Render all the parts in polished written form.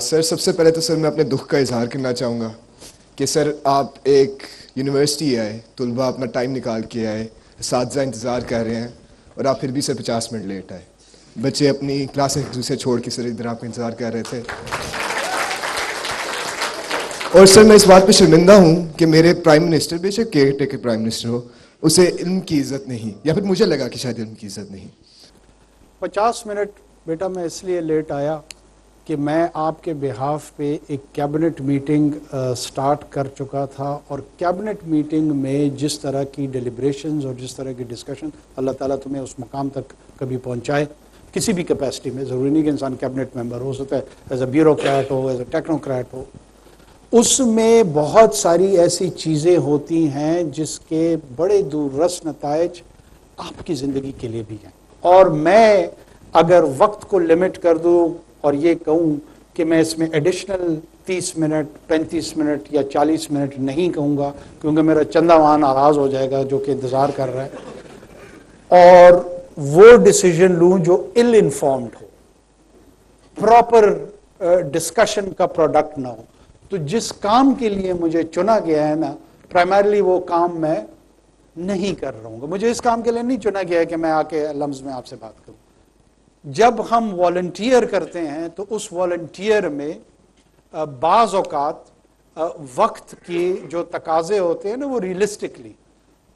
سر سب سے پہلے تو سر میں اپنے دکھ کا اظہار کرنا چاہوں گا کہ سر آپ ایک یونیورسٹی آئے، طلباء اپنا ٹائم نکال کے آئے، اساتذہ انتظار کر رہے ہیں اور آپ پھر بھی سر 50 منٹ لیٹ آئے. بچے اپنی کلاسیں ایک دوسرے چھوڑ کے سر ادھر آپ کا انتظار کر رہے تھے. اور سر میں اس بات پہ شرمندہ ہوں کہ میرے پرائم منسٹر، بے شک کیئر ٹیکر پرائم منسٹر ہو، اسے علم کی عزت نہیں، یا پھر مجھے لگا کہ شاید علم کی عزت نہیں. 50 منٹ بیٹا میں اس لیے لیٹ آیا کہ میں آپ کے بہاف پہ ایک کیبنٹ میٹنگ سٹارٹ کر چکا تھا، اور کیبنٹ میٹنگ میں جس طرح کی ڈیلیبریشنز اور جس طرح کی ڈسکشن، اللہ تعالیٰ تمہیں اس مقام تک کبھی پہنچائے کسی بھی کیپیسٹی میں. ضروری نہیں کہ انسان کیبنٹ ممبر ہو سکتا ہے، ایز اے بیوروکریٹ ہو، ایز اے ٹیکنوکریٹ ہو. اس میں بہت ساری ایسی چیزیں ہوتی ہیں جس کے بڑے دور رس نتائج آپ کی زندگی کے لیے بھی ہیں. اور میں اگر وقت کو لمٹ کر دوں اور یہ کہوں کہ میں اس میں ایڈیشنل 30 منٹ 35 منٹ یا 40 منٹ نہیں کہوں گا، کیونکہ میرا چندہ وہاں ناراض ہو جائے گا جو کہ انتظار کر رہا ہے، اور وہ ڈیسیجن لوں جو ill informed ہو، پراپر ڈسکشن کا پروڈکٹ نہ ہو. تو جس کام کے لیے مجھے چنا گیا ہے نا، پرائمرلی وہ کام میں نہیں کر رہا ہوں گا. مجھے اس کام کے لیے نہیں چنا گیا ہے کہ میں آ کے لمز میں آپ سے بات کروں. جب ہم والنٹیئر کرتے ہیں تو اس والنٹیئر میں بعض اوقات وقت کی جو تقاضے ہوتے ہیں نا، وہ ریئلسٹکلی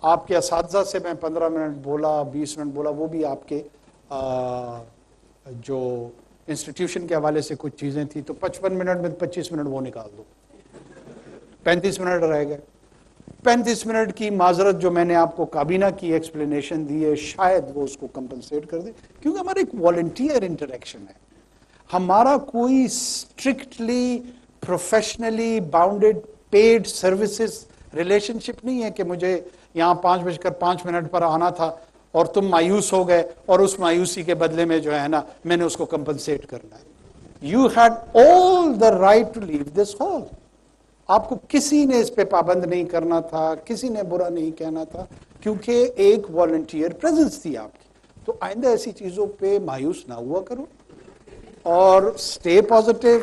آپ کے اساتذہ سے میں 15 منٹ بولا، 20 منٹ بولا، وہ بھی آپ کے جو انسٹیٹیوشن کے حوالے سے کچھ چیزیں تھیں، تو 55 منٹ میں 25 منٹ وہ نکال دو، 35 منٹ رہ گئے. 35 منٹ کی معذرت جو میں نے آپ کو کابینہ کی ایکسپلینیشن دی ہے، شاید وہ اس کو کمپنسیٹ کر دے، کیونکہ ہمارا ایک والنٹیئر انٹریکشن ہے. ہمارا کوئی strictly professionally bounded paid services relationship نہیں ہے کہ مجھے یہاں 5:05 پر آنا تھا اور تم مایوس ہو گئے اور اس مایوسی کے بدلے میں جو ہے نا میں نے اس کو کمپنسیٹ کرنا ہے. You had all the right to leave this hall. آپ کو کسی نے اس پہ پابند نہیں کرنا تھا، کسی نے برا نہیں کہنا تھا، کیونکہ ایک والنٹیئر پریزنس تھی آپ کی. تو آئندہ ایسی چیزوں پہ مایوس نہ ہوا کرو اور اسٹے پازیٹیو.